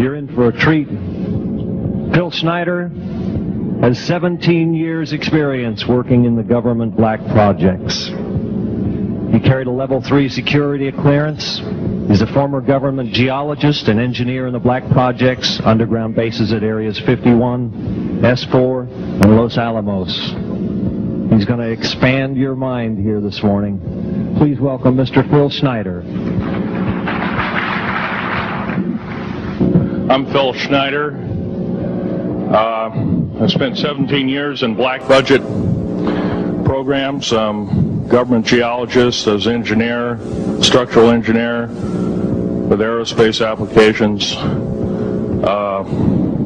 You're in for a treat. Phil Schneider has 17 years experience working in the government black projects. He carried a level 3 security clearance. He's a former government geologist and engineer in the black projects, underground bases at areas 51, S4, and Los Alamos. He's going to expand your mind here this morning. Please welcome Mr. Phil Schneider. I'm Phil Schneider. I spent 17 years in black budget programs, government geologist, as engineer, structural engineer with aerospace applications,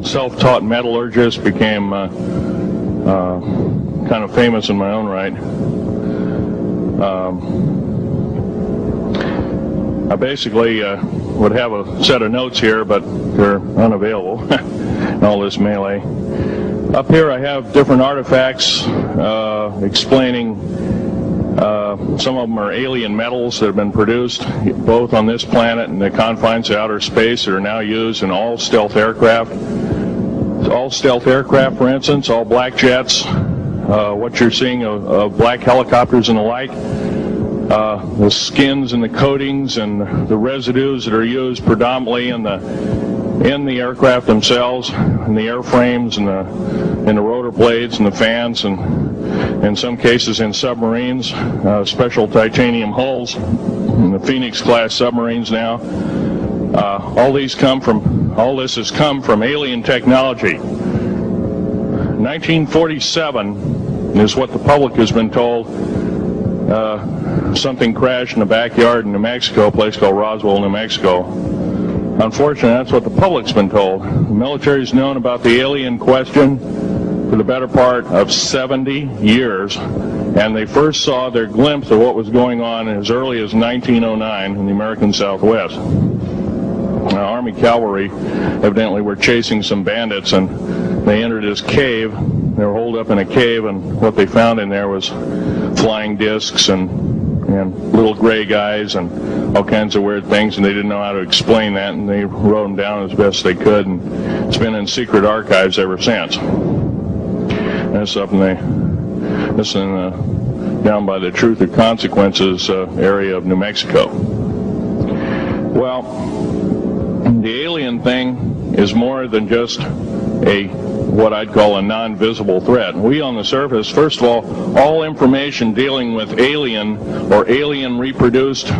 self-taught metallurgist, became kind of famous in my own right. I basically would have a set of notes here, but they're unavailable in all this melee. Up here I have different artifacts explaining some of them are alien metals that have been produced both on this planet and the confines of outer space that are now used in all stealth aircraft. All stealth aircraft, for instance, all black jets, what you're seeing of black helicopters and the like, the skins and the coatings and the residues that are used predominantly in the aircraft themselves, in the airframes and the rotor blades and the fans, and in some cases in submarines, special titanium hulls in the Phoenix class submarines now. All this has come from alien technology. 1947 is what the public has been told. Something crashed in the backyard in New Mexico, a place called Roswell, New Mexico. Unfortunately, that's what the public's been told. The military's known about the alien question for the better part of 70 years, and they first saw their glimpse of what was going on as early as 1909 in the American Southwest. Army cavalry evidently were chasing some bandits, and they entered this cave. They were holed up in a cave, and what they found in there was flying discs and little gray guys and all kinds of weird things, and they didn't know how to explain that, and they wrote them down as best they could, and it's been in secret archives ever since. That's up down by the Truth or Consequences area of New Mexico. Well, the alien thing is more than just what I'd call a non-visible threat. We on the surface, first of all information dealing with alien or alien reproduced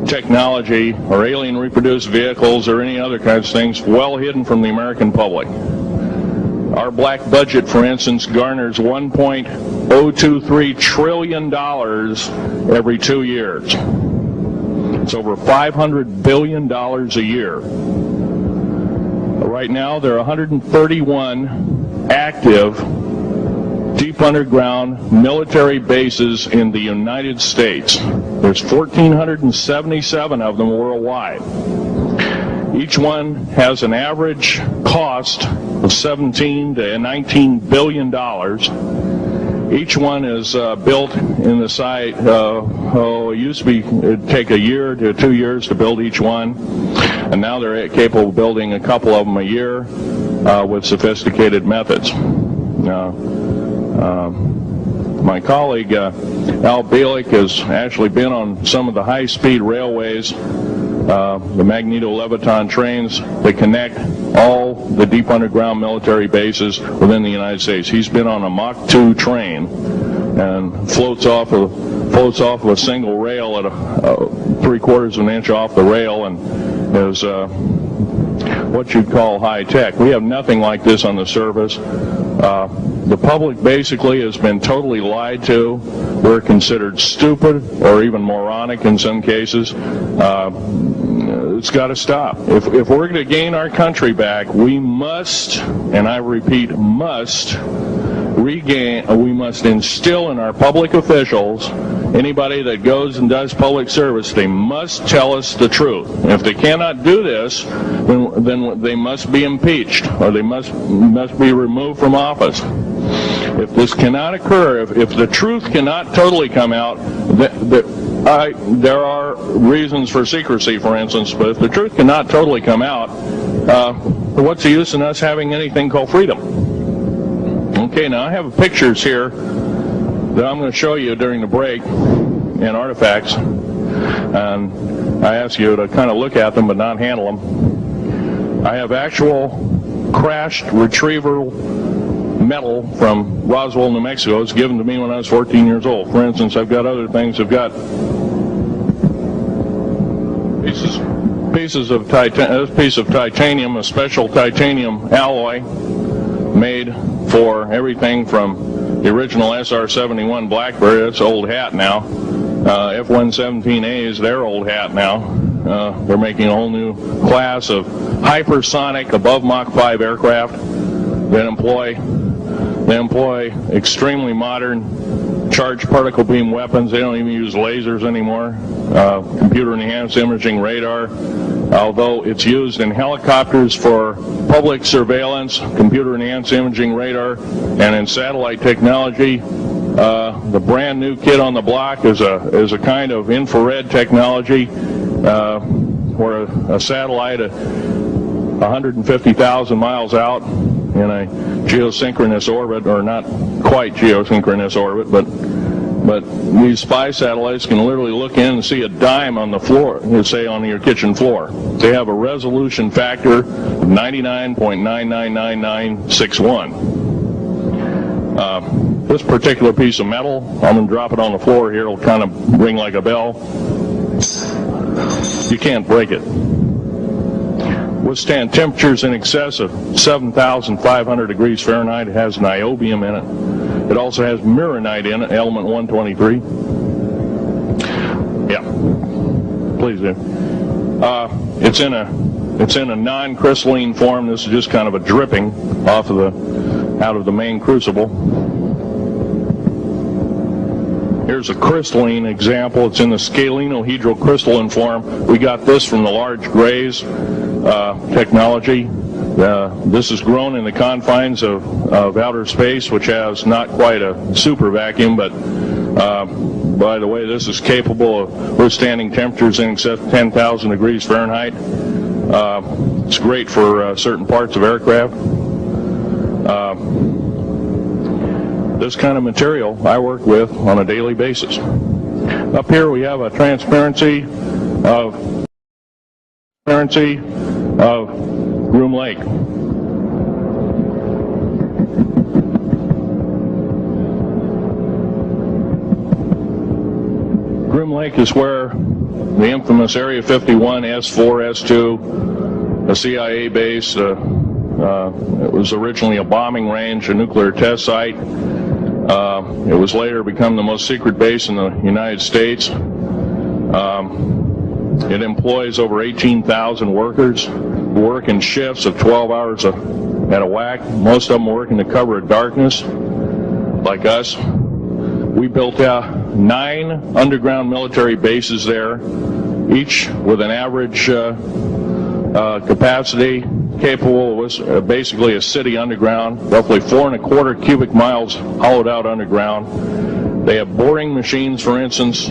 technology or alien reproduced vehicles or any other kinds of things well hidden from the American public. Our black budget, for instance, garners $1.023 trillion every 2 years. It's over $500 billion a year. Right now, there are 131 active deep underground military bases in the United States. There's 1,477 of them worldwide. Each one has an average cost of $17 to $19 billion. Each one is built in the site. It used to be it'd take a year to 2 years to build each one, and now they're capable of building a couple of them a year with sophisticated methods. My colleague Al Bielek has actually been on some of the high-speed railways, the magneto-leviton trains that connect all the deep underground military bases within the United States. He's been on a Mach 2 train and floats off of a single rail at 3/4 of an inch off the rail, and is what you'd call high tech. We have nothing like this on the surface. The public basically has been totally lied to. We're considered stupid or even moronic in some cases. It's got to stop. If we're going to gain our country back, we must, and I repeat, must instill in our public officials, anybody that goes and does public service, they must tell us the truth. And if they cannot do this, then they must be impeached, or they must be removed from office. If this cannot occur, if the truth cannot totally come out, there are reasons for secrecy, for instance, but if the truth cannot totally come out, what's the use in us having anything called freedom? Okay, now I have pictures here that I'm going to show you during the break and artifacts, and I ask you to kind of look at them but not handle them. I have actual crashed retrieval metal from Roswell, New Mexico. It was given to me when I was 14 years old. For instance, I've got other things. I've got pieces of this piece of titanium, a special titanium alloy made for everything from the original SR-71 Blackberry. It's old hat now. F-117A is their old hat now. They're making a whole new class of hypersonic above Mach 5 aircraft that employ extremely modern charged particle beam weapons. They don't even use lasers anymore. Computer enhanced imaging radar, although it's used in helicopters for public surveillance, computer enhanced imaging radar, and in satellite technology. The brand new kid on the block is a kind of infrared technology where a satellite 150,000 miles out in a geosynchronous orbit, or not quite geosynchronous orbit, but these spy satellites can literally look in and see a dime on the floor, say on your kitchen floor. They have a resolution factor of 99.999961. This particular piece of metal, I'm going to drop it on the floor here, it'll kind of ring like a bell. You can't break it. Withstand temperatures in excess of 7,500 degrees Fahrenheit. It has niobium in it. It also has mironite in it, element 123. Yeah, please do. It's in a non-crystalline form. This is just kind of a dripping out of the main crucible. Here's a crystalline example. It's in the scalenohedral crystalline form. We got this from the large grays technology. This is grown in the confines of outer space, which has not quite a super vacuum, but by the way, this is capable of withstanding temperatures in excess of 10,000 degrees Fahrenheit. It's great for certain parts of aircraft. This kind of material I work with on a daily basis. Up here we have a transparency of Groom Lake. Groom Lake is where the infamous Area 51, S4, S2, a CIA base, it was originally a bombing range, a nuclear test site. It was later become the most secret base in the United States. It employs over 18,000 workers who work in shifts of 12 hours at a whack. Most of them work in the cover of darkness, like us. We built 9 underground military bases there, each with an average capacity capable of basically a city underground, roughly 4¼ cubic miles hollowed out underground. They have boring machines, for instance.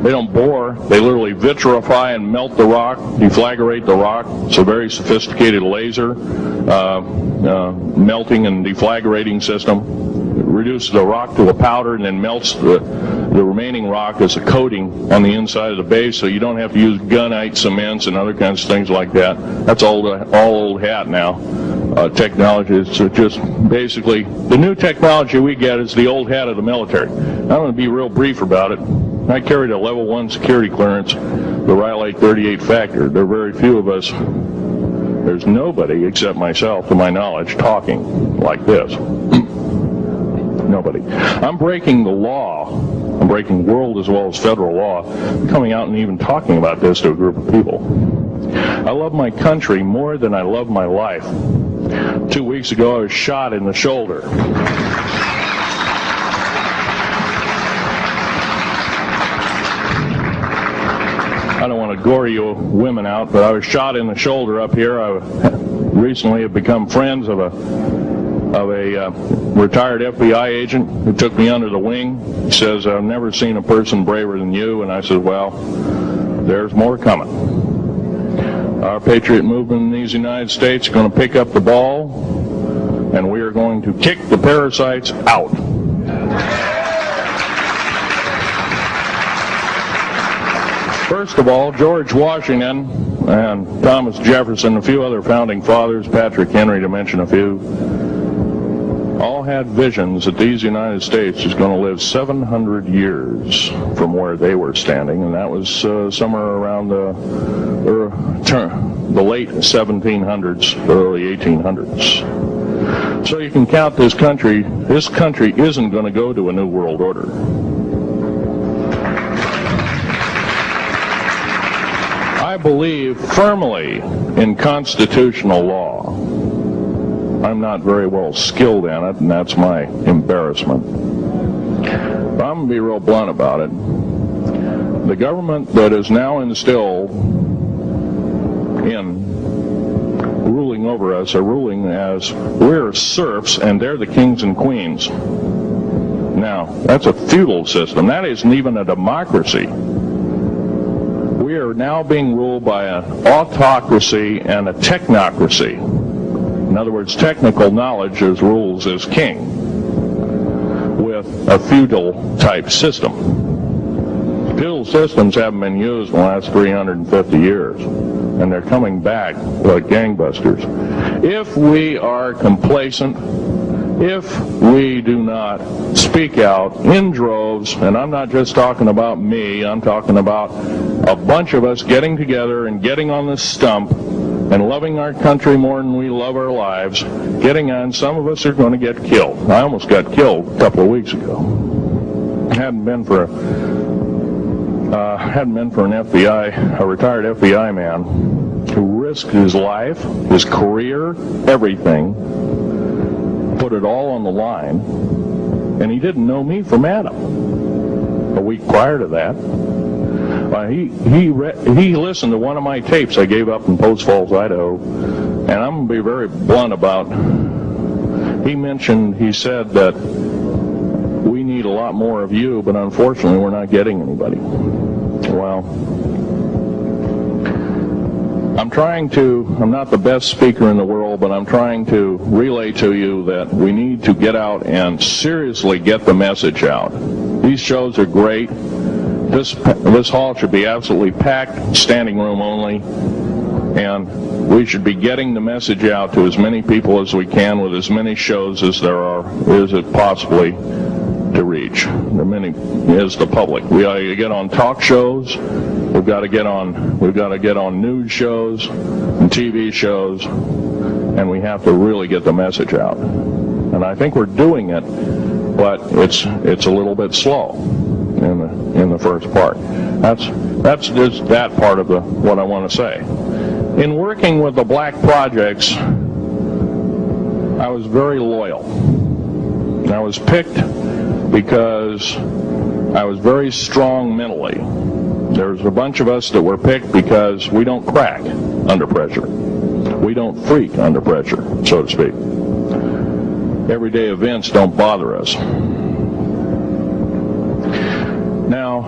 They don't bore, they literally vitrify and melt the rock, deflagrate the rock. It's a very sophisticated laser melting and deflagrating system. It reduces the rock to a powder and then melts the remaining rock as a coating on the inside of the base, so you don't have to use gunite cements and other kinds of things like that. That's all old hat now. Technology is just basically, the new technology we get is the old hat of the military. I'm going to be real brief about it. I carried a level 1 security clearance, the Rhyolite 38 factor. There are very few of us, there's nobody except myself, to my knowledge, talking like this. Nobody. I'm breaking the law. I'm breaking world as well as federal law, coming out and even talking about this to a group of people. I love my country more than I love my life. 2 weeks ago I was shot in the shoulder. I don't want to gore you women out, but I was shot in the shoulder up here. I recently have become friends of a retired FBI agent who took me under the wing. He says, I've never seen a person braver than you. And I said, well, there's more coming. Our patriot movement in these United States is going to pick up the ball, and we are going to kick the parasites out. First of all, George Washington and Thomas Jefferson, a few other founding fathers, Patrick Henry to mention a few, all had visions that these United States is going to live 700 years from where they were standing, and that was somewhere around the late 1700s, early 1800s. So you can count this country. This country isn't going to go to a new world order. I believe firmly in constitutional law. I'm not very well skilled in it, and that's my embarrassment. But I'm going to be real blunt about it. The government that is now instilled in ruling over us are ruling as we're serfs and they're the kings and queens. Now, that's a feudal system. That isn't even a democracy. We are now being ruled by an autocracy and a technocracy. In other words, technical knowledge as rules as king, with a feudal type system. Feudal systems haven't been used in the last 350 years, and they're coming back like gangbusters. If we are complacent, if we do not speak out in droves, and I'm not just talking about me, I'm talking about a bunch of us getting together and getting on the stump and loving our country more than we love our lives, getting on, some of us are going to get killed. I almost got killed a couple of weeks ago. Hadn't been for an FBI, a retired FBI man who risked his life, his career, everything, put it all on the line, and he didn't know me from Adam. A week prior to that, he listened to one of my tapes I gave up in Post Falls, Idaho, and I'm going to be very blunt about. He said that we need a lot more of you, but unfortunately we're not getting anybody. Well, I'm not the best speaker in the world, but I'm trying to relay to you that we need to get out and seriously get the message out. These shows are great. This hall should be absolutely packed, standing room only, and we should be getting the message out to as many people as we can with as many shows as it possibly to reach. As many as the public. We ought to get on talk shows. We've got to get on news shows and TV shows, and we have to really get the message out. And I think we're doing it, but it's a little bit slow in the first part. That's just that part of what I want to say. In working with the black projects, I was very loyal. I was picked because I was very strong mentally. There's a bunch of us that were picked because we don't crack under pressure. We don't freak under pressure, so to speak. Everyday events don't bother us. Now,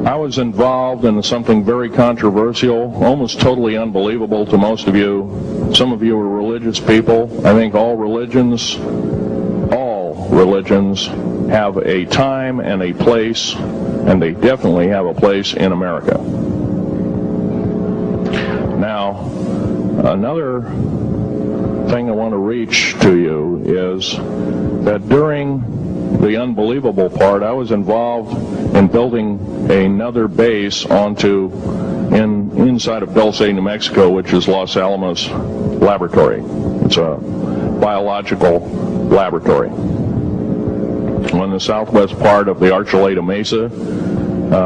I was involved in something very controversial, almost totally unbelievable to most of you. Some of you are religious people. I think all religions have a time and a place, and they definitely have a place in America. Now, another thing I want to reach to you is that during the unbelievable part, I was involved in building another base inside of Dulce, New Mexico, which is Los Alamos Laboratory. It's a biological laboratory. On the southwest part of the Archuleta Mesa,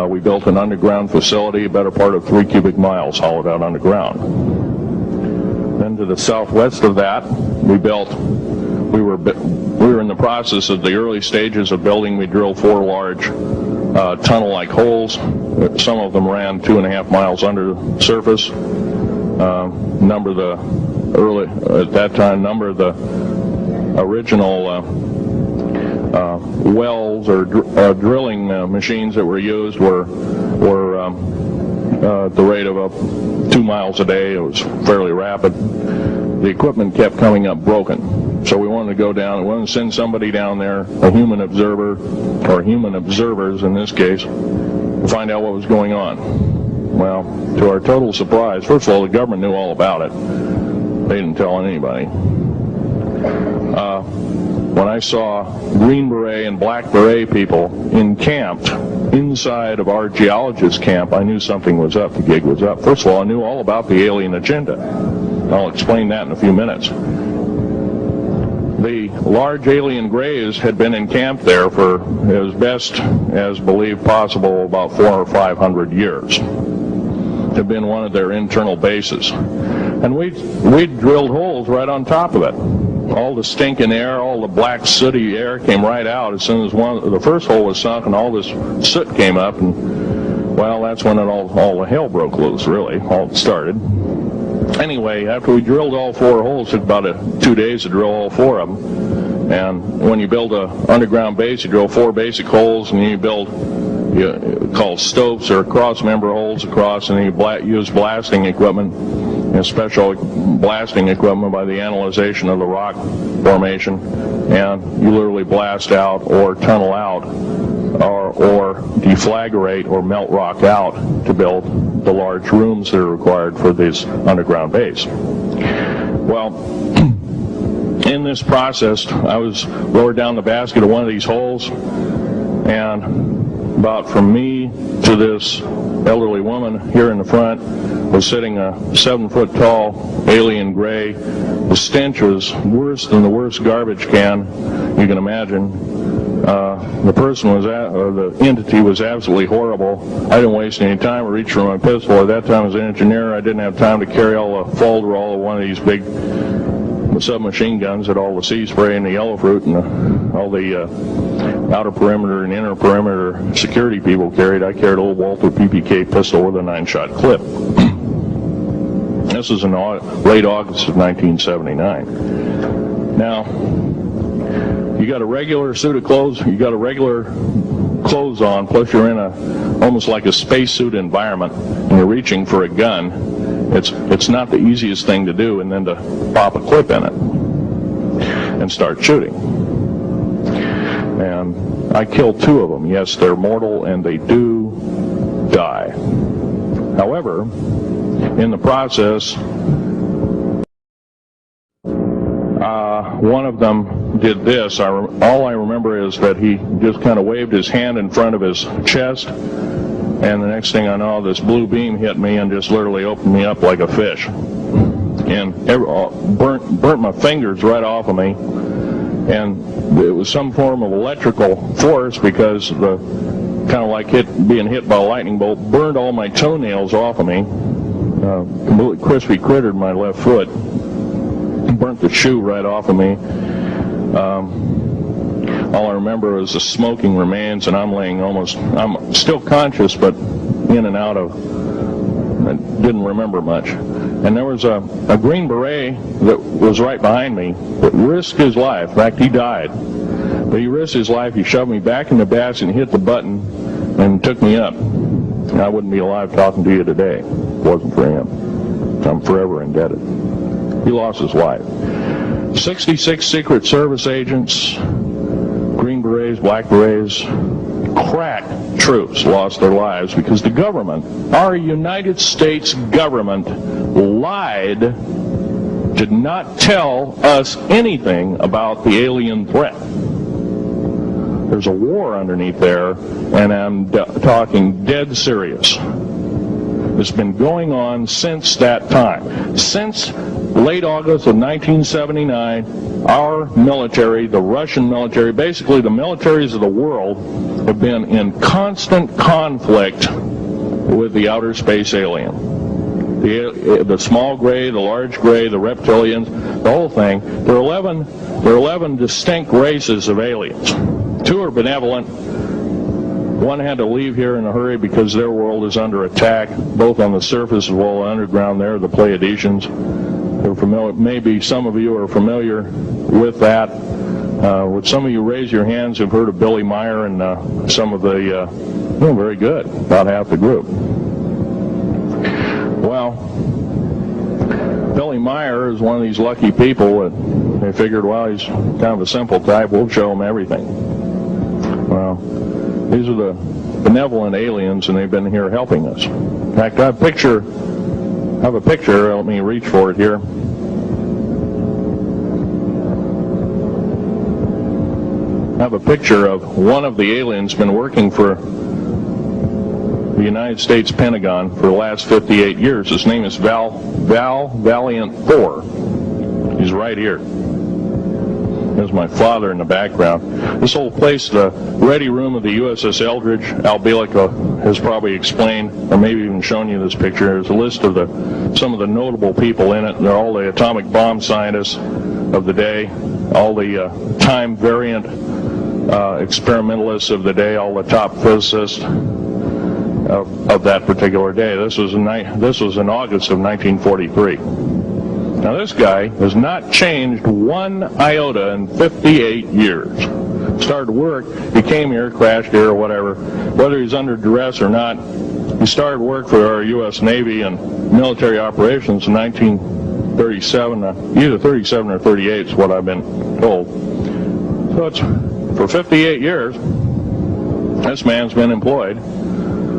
we built an underground facility, a better part of 3 cubic miles hollowed out underground. Then to the southwest of that, we were in the process of the early stages of building. We drilled 4 large tunnel-like holes. Some of them ran 2.5 miles under the surface. Number of the original wells or drilling machines that were used were were at the rate of 2 miles a day. It was fairly rapid. The equipment kept coming up broken. So we wanted to go down, we wanted to send somebody down there, a human observer, or human observers in this case, to find out what was going on. Well, to our total surprise, first of all, the government knew all about it. They didn't tell anybody. When I saw Green Beret and Black Beret people encamped inside of our geologist camp, I knew something was up, the gig was up. First of all, I knew all about the alien agenda. I'll explain that in a few minutes. The large alien grays had been encamped there for as best as believed possible about 400 or 500 years. It had been one of their internal bases. And we drilled holes right on top of it. All the stinking air, all the black sooty air came right out as soon as the first hole was sunk, and all this soot came up, and well, that's when all the hell broke loose, really, all started. Anyway, after we drilled all 4 holes, it took about 2 days to drill all 4 of them. And when you build an underground base, you drill 4 basic holes, and then you build called stopes or cross-member holes across, and then you use blasting equipment, and special blasting equipment by the analyzation of the rock formation, and you literally blast out or tunnel out or deflagrate or melt rock out to build the large rooms that are required for this underground base. Well, in this process, I was lowered down the basket of one of these holes, and about from me to this elderly woman here in the front was sitting a 7-foot-tall alien gray. The stench was worse than the worst garbage can you can imagine. The person was, or the entity was absolutely horrible. I didn't waste any time. I reached for my pistol. At that time, as an engineer, I didn't have time to carry all the folderol of one of these big submachine guns that all the sea spray and the yellow fruit and all the outer perimeter and inner perimeter security people carried. I carried a little Walther PPK pistol with a 9-shot clip. This is in late August of 1979. Now, you got a regular suit of clothes, you got a regular clothes on, plus you're in almost like a spacesuit environment, and you're reaching for a gun. It's not the easiest thing to do, and then to pop a clip in it and start shooting. And I killed 2 of them. Yes, they're mortal, and they do die. However, in the process, one of them did this. All I remember is that he just kind of waved his hand in front of his chest, and the next thing I know, this blue beam hit me and just literally opened me up like a fish, and burnt my fingers right off of me. And it was some form of electrical force, because the kind of like being hit by a lightning bolt burned all my toenails off of me. Completely crispy crittered my left foot, burnt the shoe right off of me. All I remember is the smoking remains, and I'm still conscious, but in and out of, I didn't remember much. And there was a Green Beret that was right behind me that risked his life. In fact, he died. But he risked his life. He shoved me back in the basket and hit the button and took me up. And I wouldn't be alive talking to you today if it wasn't for him. I'm forever indebted. He lost his life. 66 Secret Service agents, Green Berets, Black Berets, crack troops lost their lives because the government, our United States government, lied, did not tell us anything about the alien threat. There's a war underneath there, and I'm talking dead serious. It's been going on since that time. Since late August of 1979, our military, the Russian military, basically the militaries of the world, have been in constant conflict with the outer space alien. The small gray, the large gray, the reptilians, the whole thing. There are 11 distinct races of aliens. 2 are benevolent. One had to leave here in a hurry because their world is under attack, both on the surface as well as underground. There, the Pleiadians. They're familiar. Maybe some of you are familiar with that. Would some of you raise your hands who've heard of Billy Meyer and some of the, very good, about half the group. Well, Billy Meyer is one of these lucky people that they figured, well, he's kind of a simple type, we'll show him everything. Well, these are the benevolent aliens, and they've been here helping us. In fact, I have a picture, let me reach for it here. I have a picture of one of the aliens been working for the United States Pentagon for the last 58 years. His name is Val Valiant 4. He's right here. There's my father in the background. This whole place, the ready room of the USS Eldridge, Al Bielek has probably explained, or maybe even shown you this picture. There's a list of some of the notable people in it. They're all the atomic bomb scientists of the day, all the time variant experimentalists of the day, all the top physicists of that particular day. This was in August of 1943. Now this guy has not changed one iota in 58 years. Started work, he came here, crashed here or whatever, whether he's under duress or not. He started work for our U.S. Navy and military operations in 1937, either 37 or 38 is what I've been told. So it's for 58 years, this man's been employed,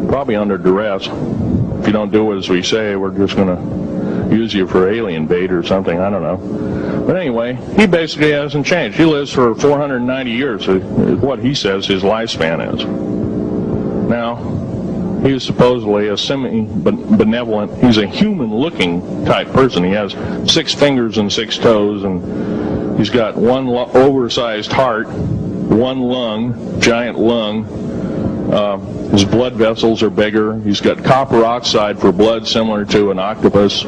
probably under duress. If you don't do as we say, we're just going to use you for alien bait or something, I don't know. But anyway, he basically hasn't changed. He lives for 490 years, is what he says his lifespan is. Now, he is supposedly a semi-benevolent, he's a human-looking type person. He has 6 fingers and 6 toes, and he's got one oversized heart, one lung, giant lung. His blood vessels are bigger. He's got copper oxide for blood, similar to an octopus.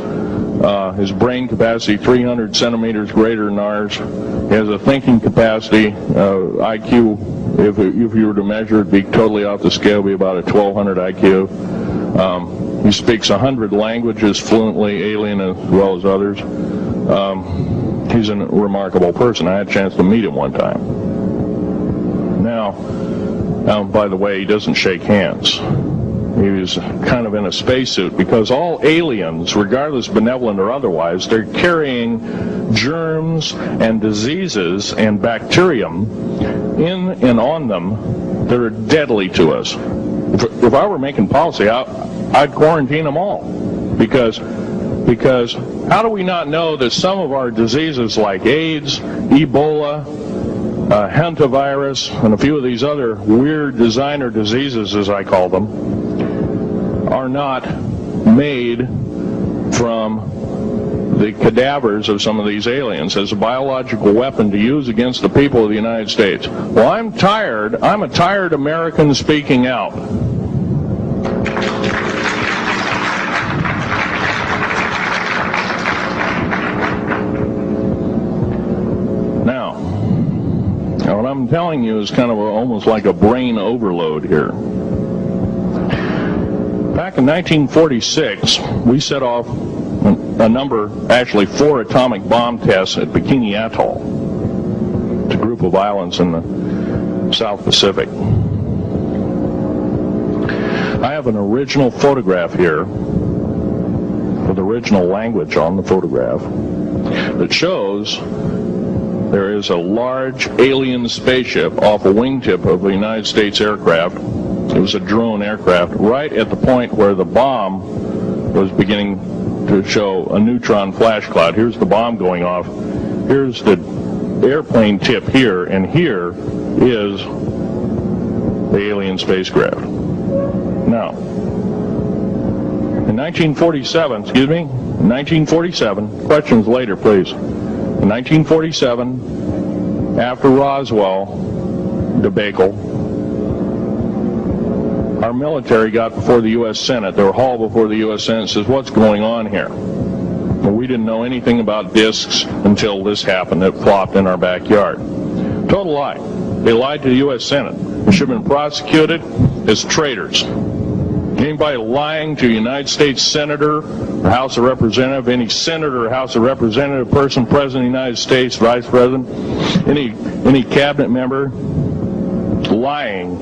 His brain capacity 300 centimeters greater than ours. He has a thinking capacity, IQ, if you were to measure it, be totally off the scale, be about a 1200 IQ. He speaks 100 languages fluently, alien as well as others. He's a remarkable person. I had a chance to meet him one time. Now, by the way, he doesn't shake hands. He was kind of in a spacesuit, because all aliens, regardless benevolent or otherwise, they're carrying germs and diseases and bacterium in and on them that are deadly to us. If I were making policy, I'd quarantine them all, because how do we not know that some of our diseases like AIDS, Ebola, hantavirus, and a few of these other weird designer diseases, as I call them, are not made from the cadavers of some of these aliens as a biological weapon to use against the people of the United States? Well, I'm a tired American speaking out. Now, what I'm telling you is kind of almost like a brain overload here. Back in 1946, we set off a number, actually 4 atomic bomb tests at Bikini Atoll. It's a group of islands in the South Pacific. I have an original photograph here with original language on the photograph that shows there is a large alien spaceship off a wingtip of a United States aircraft. It was a drone aircraft right at the point where the bomb was beginning to show a neutron flash cloud. Here's the bomb going off. Here's the airplane tip here, and here is the alien spacecraft. Now, in 1947, questions later, please. In 1947, after Roswell debacle, our military got before the U.S. Senate. They were hauled before the U.S. Senate and says, what's going on here? Well, we didn't know anything about discs until this happened. It flopped in our backyard. Total lie. They lied to the U.S. Senate. They should have been prosecuted as traitors. Anybody lying to a United States Senator or House of Representative, any Senator or House of Representative, person, President of the United States, Vice President, any cabinet member lying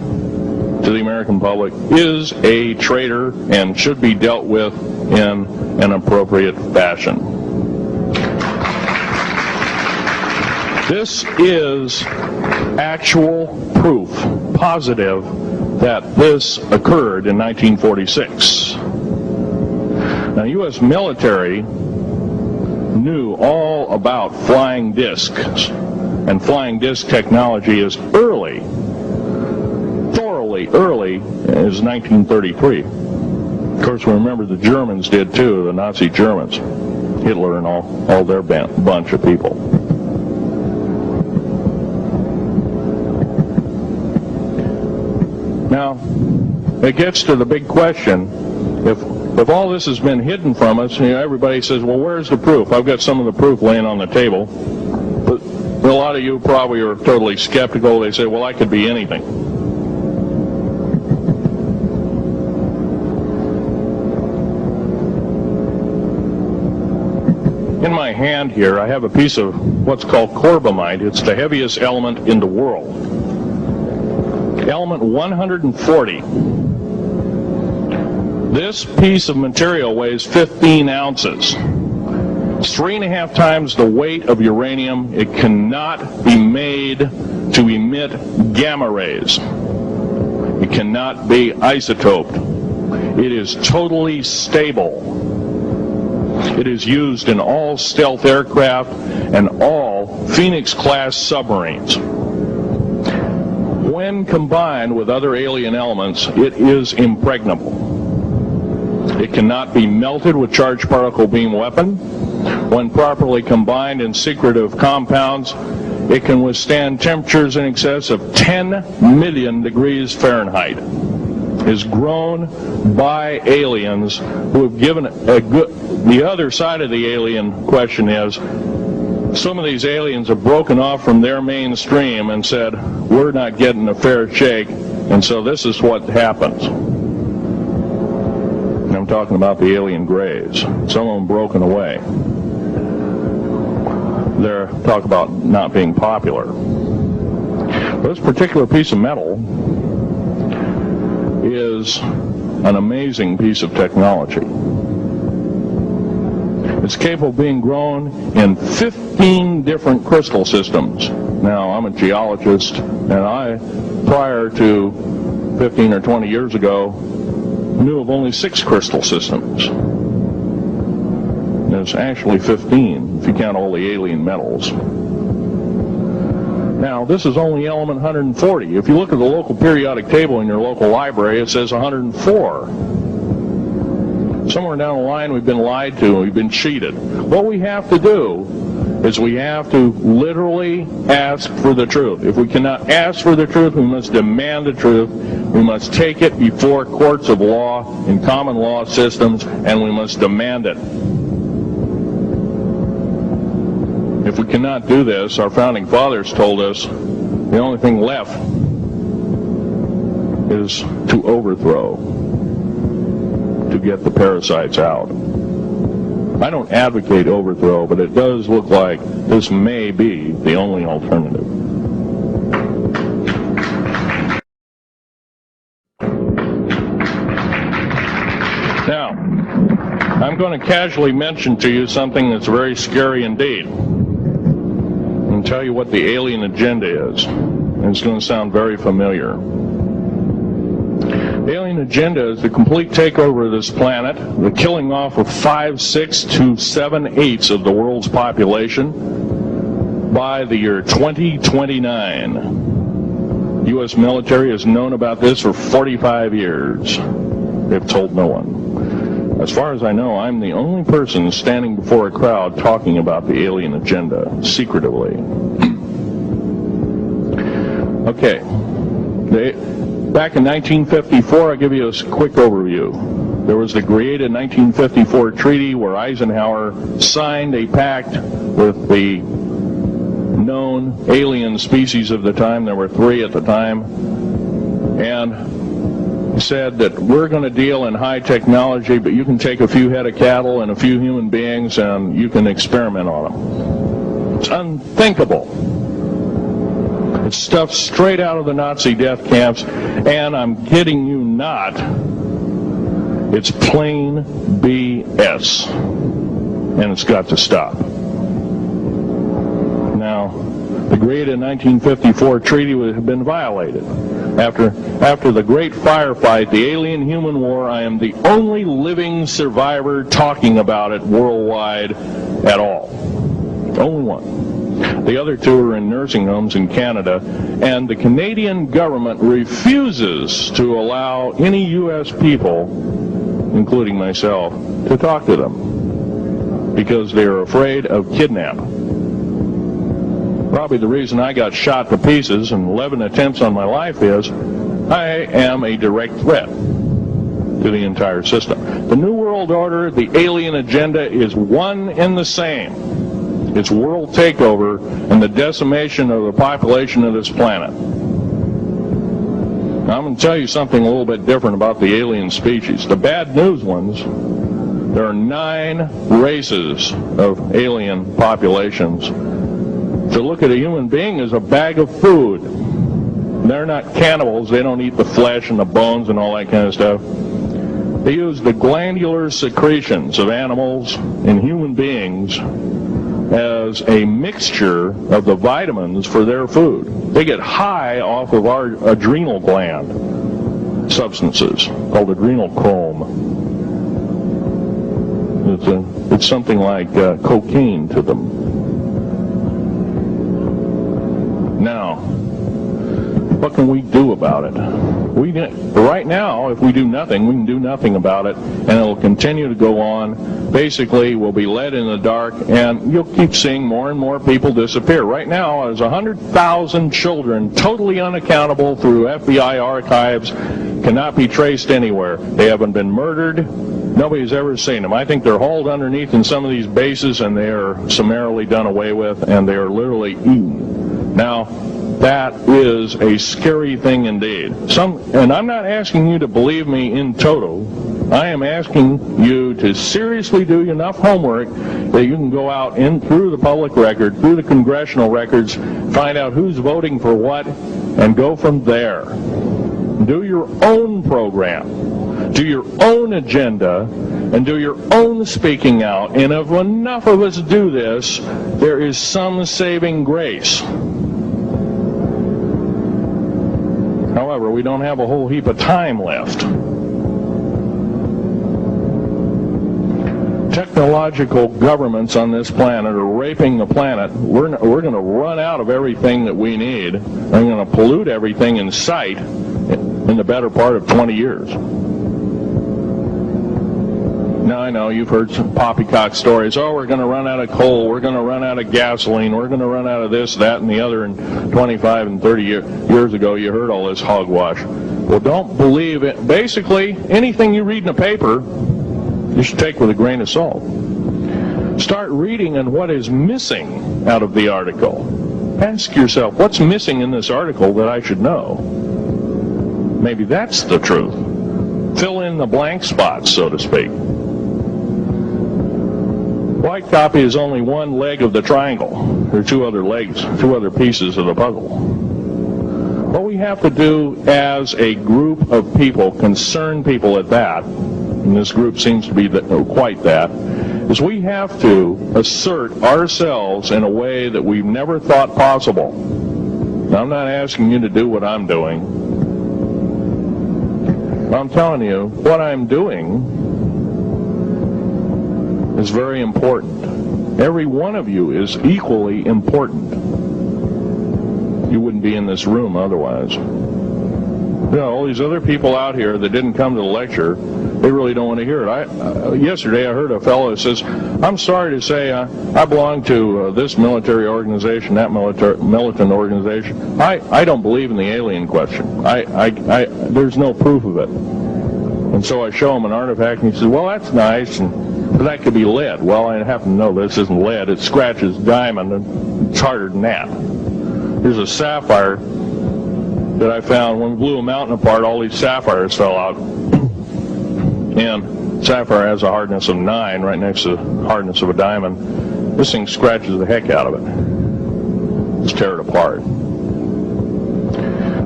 to the American public is a traitor and should be dealt with in an appropriate fashion. This is actual proof, positive, that this occurred in 1946. Now, U.S. military knew all about flying discs, and flying disc technology as thoroughly early as 1933. Of course, we remember the Germans did too, the Nazi Germans, Hitler and all their bunch of people. Now, it gets to the big question, if all this has been hidden from us, everybody says, well, where's the proof? I've got some of the proof laying on the table. But a lot of you probably are totally skeptical. They say, well, that could be anything. In my hand here, I have a piece of what's called Corbamite. It's the heaviest element in the world. Element 140. This piece of material weighs 15 ounces. It's 3.5 times the weight of uranium. It cannot be made to emit gamma rays. It cannot be isotoped. It is totally stable. It is used in all stealth aircraft and all Phoenix-class submarines. When combined with other alien elements, it is impregnable. It cannot be melted with charged particle beam weapon. When properly combined in secretive compounds, it can withstand temperatures in excess of 10 million degrees Fahrenheit. It is grown by aliens who have given a good... The other side of the alien question is, some of these aliens have broken off from their mainstream and said, we're not getting a fair shake, and so this is what happens. And I'm talking about the alien grays. Some of them broken away. They're talk about not being popular. This particular piece of metal is an amazing piece of technology. It's capable of being grown in 15 different crystal systems. Now, I'm a geologist, and I, prior to 15 or 20 years ago, knew of only 6 crystal systems. There's actually 15, if you count all the alien metals. Now, this is only element 140. If you look at the local periodic table in your local library, it says 104. Somewhere down the line, we've been lied to, we've been cheated. What we have to do is we have to literally ask for the truth. If we cannot ask for the truth, we must demand the truth. We must take it before courts of law in common law systems, and we must demand it. If we cannot do this, our founding fathers told us the only thing left is to overthrow, to get the parasites out. I don't advocate overthrow, but it does look like this may be the only alternative. Now, I'm going to casually mention to you something that's very scary indeed, and tell you what the alien agenda is. And it's going to sound very familiar. The alien agenda is the complete takeover of this planet, the killing off of 5, 6 to 7/8 of the world's population by the year 2029. The U.S. military has known about this for 45 years. They've told no one. As far as I know, I'm the only person standing before a crowd talking about the alien agenda, secretively. Okay. Back in 1954, I'll give you a quick overview. There was the created 1954 treaty where Eisenhower signed a pact with the known alien species of the time. There were 3 at the time. And said that we're going to deal in high technology, but you can take a few head of cattle and a few human beings and you can experiment on them. It's unthinkable. It's stuff straight out of the Nazi death camps, and I'm kidding you not, it's plain BS, and it's got to stop. Now, the agreed in 1954 treaty had been violated. After the great firefight, the alien-human war, I am the only living survivor talking about it worldwide at all. Only one. The other two are in nursing homes in Canada, and the Canadian government refuses to allow any U.S. people, including myself, to talk to them because they are afraid of kidnapping. Probably the reason I got shot to pieces and 11 attempts on my life is I am a direct threat to the entire system. The New World Order, the alien agenda is one and the same. It's world takeover and the decimation of the population of this planet. Now, I'm going to tell you something a little bit different about the alien species. The bad news ones, there are 9 races of alien populations. To look at a human being as a bag of food. They're not cannibals. They don't eat the flesh and the bones and all that kind of stuff. They use the glandular secretions of animals and human beings as a mixture of the vitamins for their food. They get high off of our adrenal gland substances called adrenal chrome. It's something like cocaine to them. Now, what can we do about it? Right now, if we do nothing, we can do nothing about it, and it'll continue to go on. Basically, we'll be led in the dark, and you'll keep seeing more and more people disappear. Right now, there's 100,000 children totally unaccountable through FBI archives, cannot be traced anywhere. They haven't been murdered. Nobody's ever seen them. I think they're hauled underneath in some of these bases, and they are summarily done away with, and they are literally eaten. Now, that is a scary thing indeed. And I'm not asking you to believe me in toto. I am asking you to seriously do enough homework that you can go out in through the public record, through the congressional records, find out who's voting for what, and go from there. Do your own program. Do your own agenda, and do your own speaking out. And if enough of us do this, there is some saving grace. However, we don't have a whole heap of time left. Technological governments on this planet are raping the planet. We're going to run out of everything that we need. We're going to pollute everything in sight in the better part of 20 years. Now, I know you've heard some poppycock stories. Oh, we're going to run out of coal. We're going to run out of gasoline. We're going to run out of this, that, and the other. And 25 and 30 years ago, you heard all this hogwash. Well, don't believe it. Basically, anything you read in a paper, you should take with a grain of salt. Start reading on what is missing out of the article. Ask yourself, what's missing in this article that I should know? Maybe that's the truth. Fill in the blank spots, so to speak. White copy is only one leg of the triangle. There are 2 other legs, 2 other pieces of the puzzle. What we have to do as a group of people, concerned people at that, and this group seems to be quite that, is we have to assert ourselves in a way that we've never thought possible. Now, I'm not asking you to do what I'm doing. I'm telling you, what I'm doing is very important. Every one of you is equally important. You wouldn't be in this room otherwise. You know, all these other people out here that didn't come to the lecture, they really don't want to hear it. Yesterday I heard a fellow that says, I'm sorry to say I belong to this military organization, that militant organization. I don't believe in the alien question. There's no proof of it. And so I show him an artifact, and he says, well, that's nice, but that could be lead. Well, I happen to know this isn't lead. It scratches diamond, and it's harder than that. Here's a sapphire. that I found when we blew a mountain apart, all these sapphires fell out. And sapphire has a hardness of 9 right next to the hardness of a diamond. This thing scratches the heck out of it. Let's tear it apart.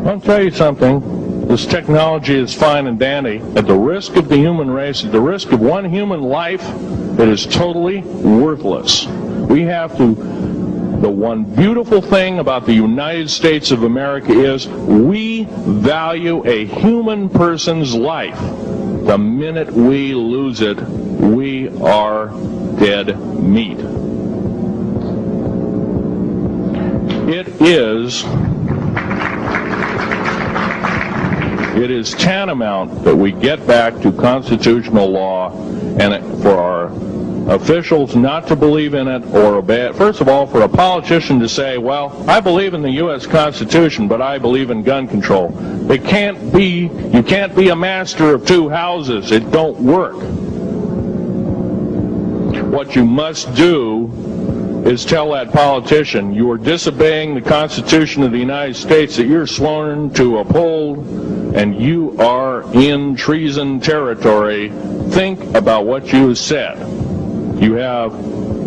I'll tell you something. This technology is fine and dandy. At the risk of the human race, at the risk of one human life, it is totally worthless. We have to... The one beautiful thing about the United States of America is we value a human person's life. The minute we lose it, we are dead meat. It is tantamount that we get back to constitutional law, and for our officials not to believe in it or obey it. First of all, for a politician to say, well, I believe in the U.S. Constitution, but I believe in gun control. You can't be a master of two houses. It don't work. What you must do is tell that politician you are disobeying the Constitution of the United States that you're sworn to uphold, and you are in treason territory. Think about what you have said. You have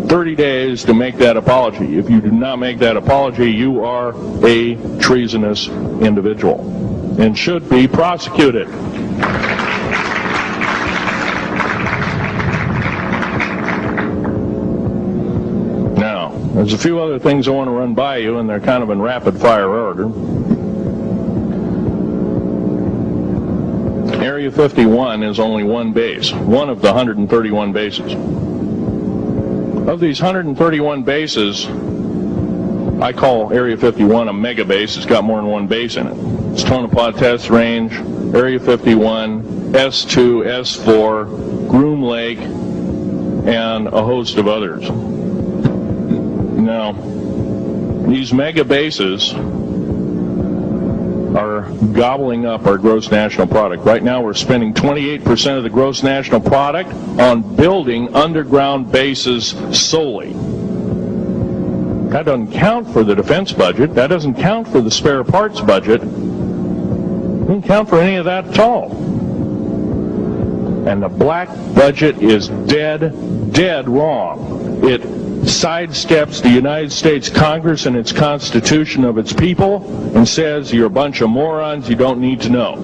30 days to make that apology. If you do not make that apology, you are a treasonous individual and should be prosecuted. Now, there's a few other things I want to run by you, and they're kind of in rapid fire order. Area 51 is only one base, one of the 131 bases. Of these 131 bases, I call Area 51 a mega base. It's got more than one base in it. It's Tonopah Test Range, Area 51, S2, S4, Groom Lake, and a host of others. Now, these mega bases are gobbling up our gross national product. Right now we're spending 28% of the gross national product on building underground bases solely. That doesn't count for the defense budget. That doesn't count for the spare parts budget. It doesn't count for any of that at all. And the black budget is dead wrong. It sidesteps the United States Congress and its Constitution of its people and says you're a bunch of morons, you don't need to know.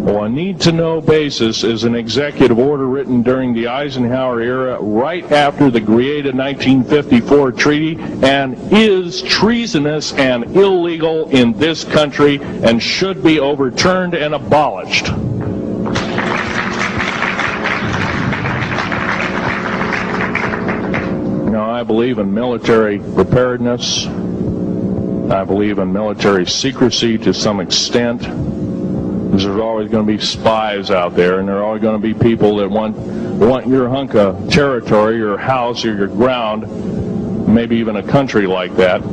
Well, a need-to-know basis is an executive order written during the Eisenhower era right after the Greada 1954 treaty, and is treasonous and illegal in this country and should be overturned and abolished. I believe in military preparedness. I believe in military secrecy to some extent. Because there's always going to be spies out there, and there are always going to be people that want your hunk of territory, your house, or your ground, maybe even a country like that.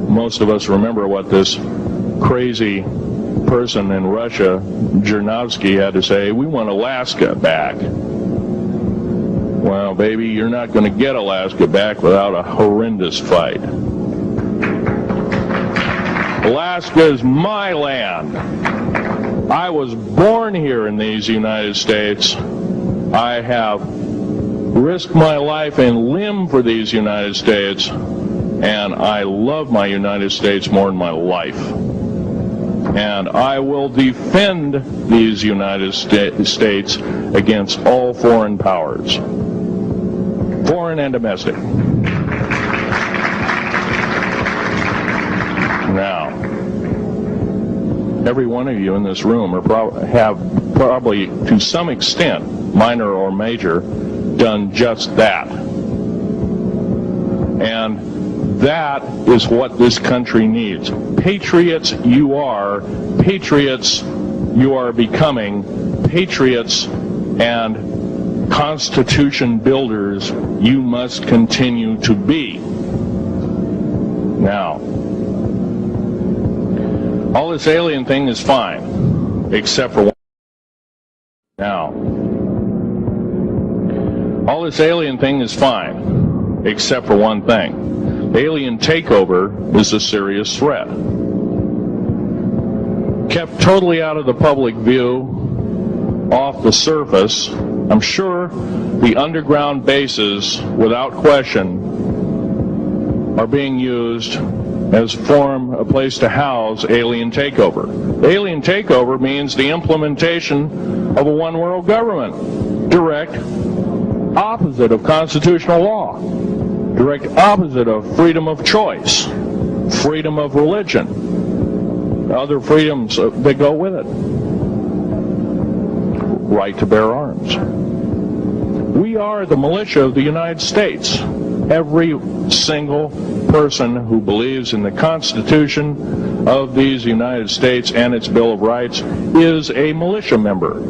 Most of us remember what this crazy person in Russia, Zhirinovsky, had to say. We want Alaska back. Well, baby, you're not going to get Alaska back without a horrendous fight. Alaska is my land. I was born here in these United States. I have risked my life and limb for these United States, and I love my United States more than my life. And I will defend these United States against all foreign powers. Foreign and domestic. Now, every one of you in this room have probably, to some extent, minor or major, done just that. And that is what this country needs. Patriots you are. Patriots you are becoming. Patriots and Constitution builders you must continue to be. Now, all this alien thing is fine, except for one. Now, all this alien thing is fine, except for one thing. Alien takeover is a serious threat. kept totally out of the public view, off the surface. I'm sure the underground bases, without question, are being used as a place to house alien takeover. Alien takeover means the implementation of a one-world government. Direct opposite of constitutional law. Direct opposite of freedom of choice, freedom of religion, other freedoms that go with it. Right to bear arms. We are the militia of the United States. Every single person who believes in the Constitution of these United States and its Bill of Rights is a militia member.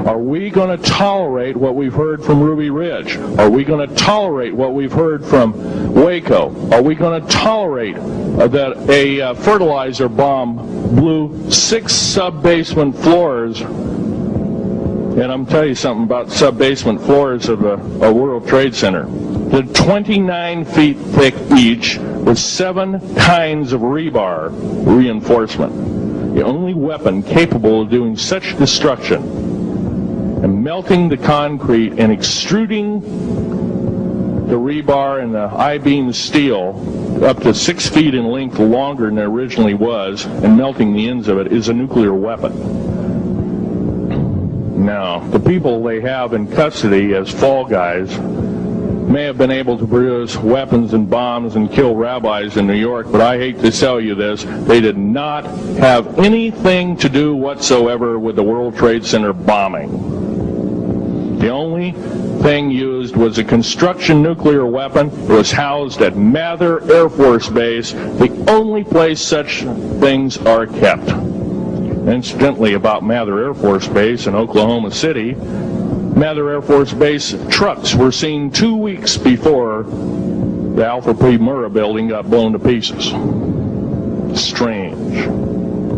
Are we going to tolerate what we've heard from Ruby Ridge? Are we going to tolerate what we've heard from Waco? Are we going to tolerate that a fertilizer bomb blew 6 sub-basement floors? And I'm telling you something about sub-basement floors of a World Trade Center. They're 29 feet thick each with 7 kinds of rebar reinforcement. The only weapon capable of doing such destruction and melting the concrete and extruding the rebar and the I-beam steel up to 6 feet in length longer than it originally was and melting the ends of it is a nuclear weapon. Now, the people they have in custody as fall guys may have been able to produce weapons and bombs and kill rabbis in New York, but I hate to tell you this, they did not have anything to do whatsoever with the World Trade Center bombing. The only thing used was a construction nuclear weapon. It was housed at Mather Air Force Base, the only place such things are kept. Incidentally, about Mather Air Force Base in Oklahoma City, Mather Air Force Base trucks were seen 2 weeks before the Alpha P. Murrah building got blown to pieces. Strange.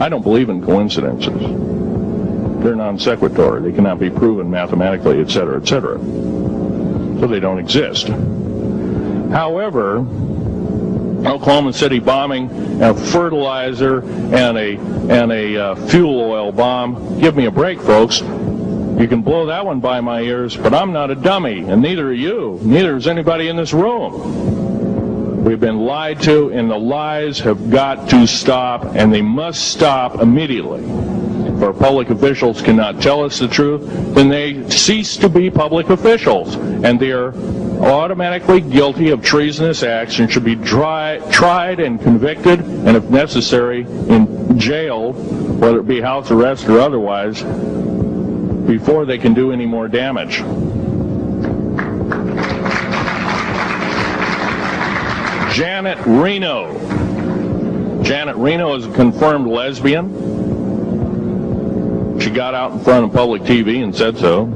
I don't believe in coincidences. They're non sequitur. They cannot be proven mathematically, etc., etc. So they don't exist. However, Oklahoma City bombing, a fertilizer, and a fuel oil bomb. Give me a break, folks. You can blow that one by my ears, but I'm not a dummy, and neither are you. Neither is anybody in this room. We've been lied to, and the lies have got to stop, and they must stop immediately. If our public officials cannot tell us the truth, then they cease to be public officials, and they are automatically guilty of treasonous acts and should be tried and convicted, and if necessary, in jail, whether it be house arrest or otherwise, before they can do any more damage. Janet Reno. Janet Reno is a confirmed lesbian. She got out in front of public TV and said so.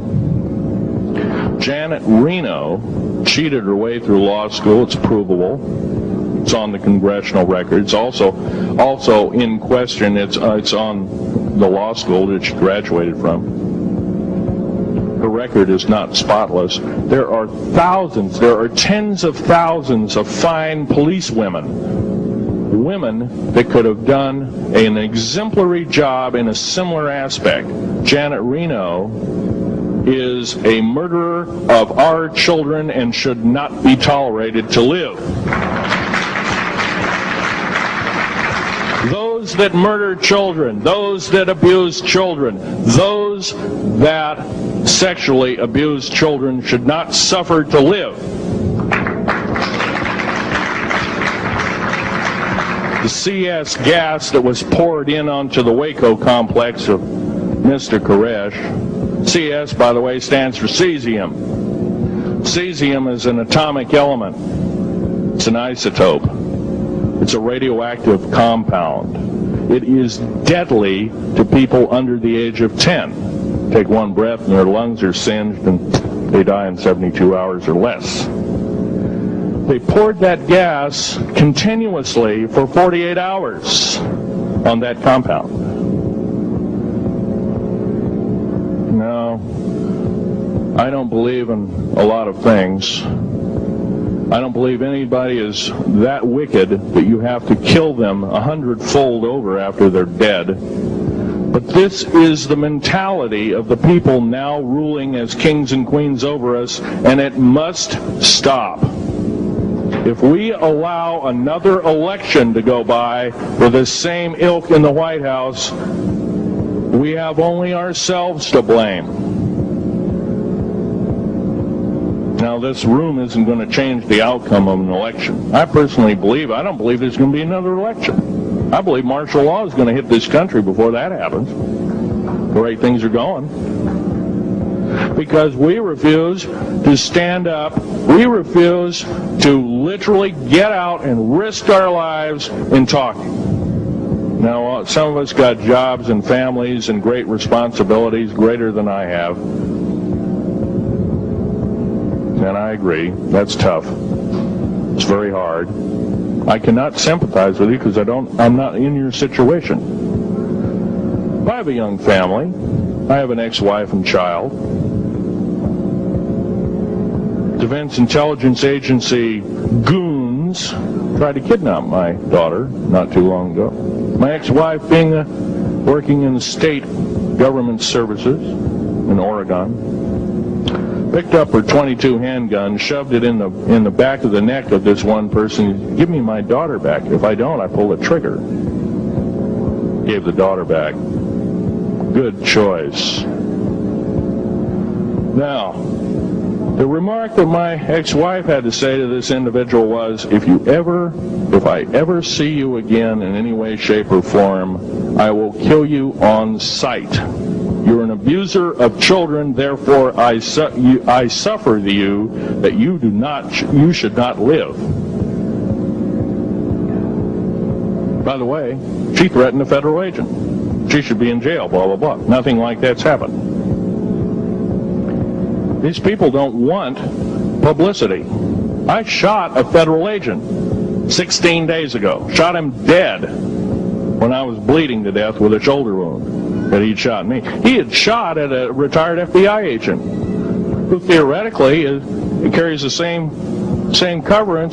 Janet Reno cheated her way through law school. It's provable. It's on the congressional record. It's also in question. It's on the law school that she graduated from. Her record is not spotless. There are thousands, there are tens of thousands of fine police women that could have done an exemplary job in a similar aspect. Janet Reno is a murderer of our children and should not be tolerated to live. Those that murder children, those that abuse children, those that sexually abuse children should not suffer to live. The CS gas that was poured in onto the Waco complex of Mr. Koresh. CS, by the way, stands for cesium. Cesium is an atomic element. It's an isotope. It's a radioactive compound. It is deadly to people under the age of 10. Take one breath and their lungs are singed and they die in 72 hours or less. They poured that gas continuously for 48 hours on that compound. No, I don't believe in a lot of things, I don't believe anybody is that wicked that you have to kill them 100-fold over after they're dead. But this is the mentality of the people now ruling as kings and queens over us, and it must stop. If we allow another election to go by with the same ilk in the White House, we have only ourselves to blame. Now, this room isn't going to change the outcome of an election. I personally believe, I don't believe there's going to be another election. I believe martial law is going to hit this country before that happens. The way things are going. Because we refuse to stand up. We refuse to literally get out and risk our lives in talking. Now, some of us got jobs and families and great responsibilities, greater than I have. And I agree, that's tough. It's very hard. I cannot sympathize with you because I'm not in your situation. I have a young family. I have an ex-wife and child. Defense Intelligence Agency goons tried to kidnap my daughter not too long ago. My ex-wife working in the state government services in Oregon. Picked up her .22 handgun, shoved it in the back of the neck of this one person. Give me my daughter back. If I don't, I pull the trigger. Gave the daughter back. Good choice. Now, the remark that my ex-wife had to say to this individual was, if I ever see you again in any way, shape, or form, I will kill you on sight. You're an abuser of children, therefore I suffer you that you should not live. By the way, she threatened a federal agent. She should be in jail, blah, blah, blah. Nothing like that's happened. These people don't want publicity. I shot a federal agent 16 days ago. Shot him dead when I was bleeding to death with a shoulder wound that he'd shot me. He had shot at a retired FBI agent who theoretically carries the same covering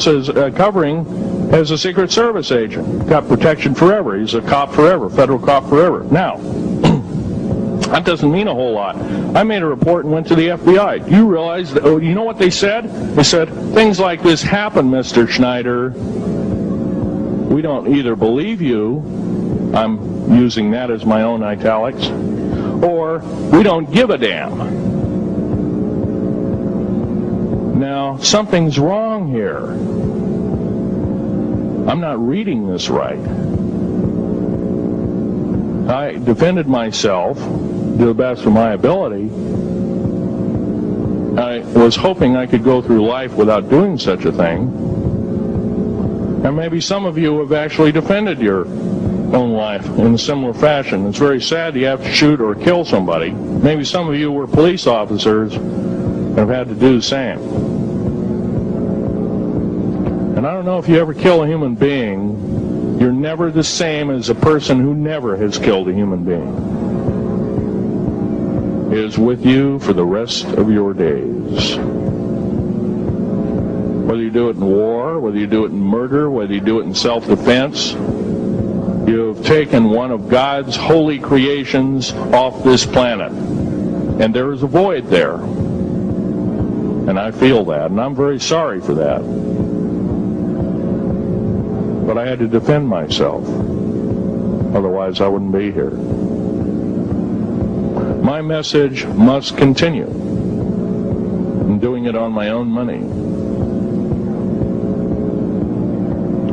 as a Secret Service agent. Got protection forever. He's a cop forever, federal cop forever. Now, that doesn't mean a whole lot. I made a report and went to the FBI. Do you realize, you know what they said? They said, things like this happen, Mr. Schneider. We don't either believe you, I'm using that as my own italics, or we don't give a damn. Now, something's wrong here. I'm not reading this right. I defended myself to the best of my ability. I was hoping I could go through life without doing such a thing. And maybe some of you have actually defended your own life in a similar fashion. It's very sad you have to shoot or kill somebody. Maybe some of you were police officers and have had to do the same. And I don't know if you ever kill a human being, you're never the same as a person who never has killed a human being. It is with you for the rest of your days. Whether you do it in war, whether you do it in murder, whether you do it in self-defense, you have taken one of God's holy creations off this planet. And there is a void there. And I feel that, and I'm very sorry for that. But I had to defend myself. Otherwise, I wouldn't be here. My message must continue. I'm doing it on my own money.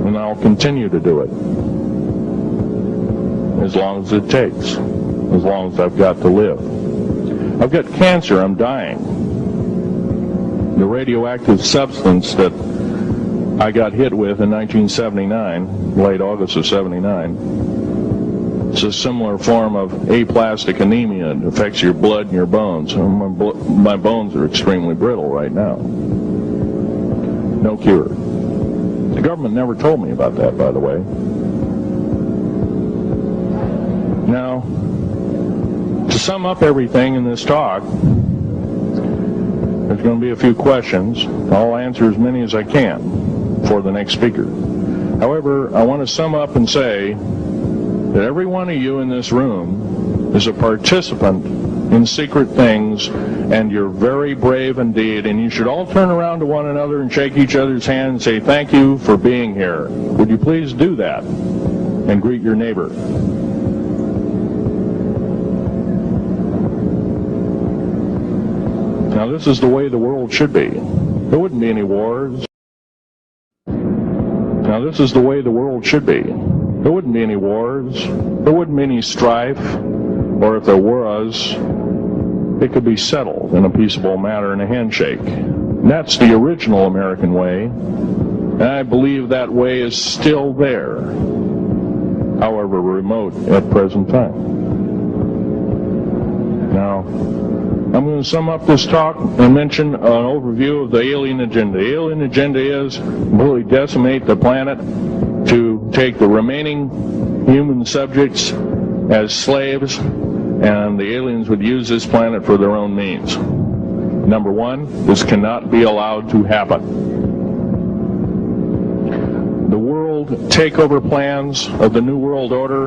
And I'll continue to do it. As long as it takes. As long as I've got to live. I've got cancer. I'm dying. The radioactive substance that I got hit with in 1979, late August of 79, it's a similar form of aplastic anemia. It affects your blood and your bones. My bones are extremely brittle right now. No cure. The government never told me about that, by the way. Now, to sum up everything in this talk, There's going to be a few questions. I'll answer as many as I can for the next speaker. However, I want to sum up and say that every one of you in this room is a participant in secret things, and you're very brave indeed, and you should all turn around to one another and shake each other's hand and say thank you for being here. Would you please do that and greet your neighbor? Now, this is the way the world should be. There wouldn't be any wars. Now, this is the way the world should be. There wouldn't be any wars. There wouldn't be any strife. Or if there was, it could be settled in a peaceable manner in a handshake. And that's the original American way. And I believe that way is still there, however remote at present time. Now, I'm going to sum up this talk and mention an overview of the alien agenda. The alien agenda is really decimate the planet to take the remaining human subjects as slaves, and the aliens would use this planet for their own means. Number one, this cannot be allowed to happen. The world takeover plans of the New World Order,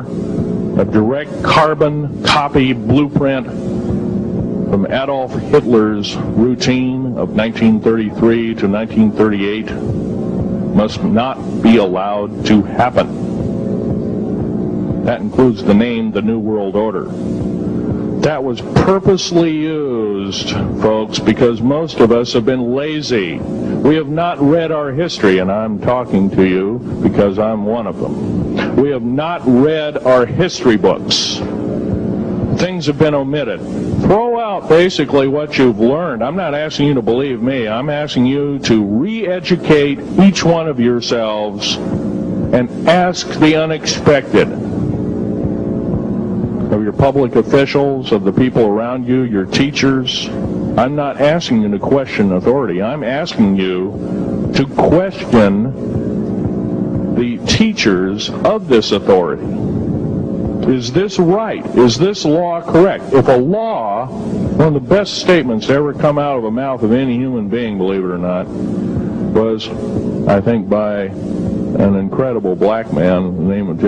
a direct carbon copy blueprint from Adolf Hitler's routine of 1933 to 1938, must not be allowed to happen. That includes the name, the New World Order. That was purposely used, folks, because most of us have been lazy. We have not read our history, and I'm talking to you because I'm one of them. We have not read our history books. Things have been omitted. Throw out basically what you've learned. I'm not asking you to believe me. I'm asking you to re-educate each one of yourselves and ask the unexpected of your public officials, of the people around you, your teachers. I'm not asking you to question authority. I'm asking you to question the teachers of this authority. Is this right? Is this law correct? If a law, one of the best statements to ever come out of the mouth of any human being, believe it or not, was, I think, by an incredible black man, the name of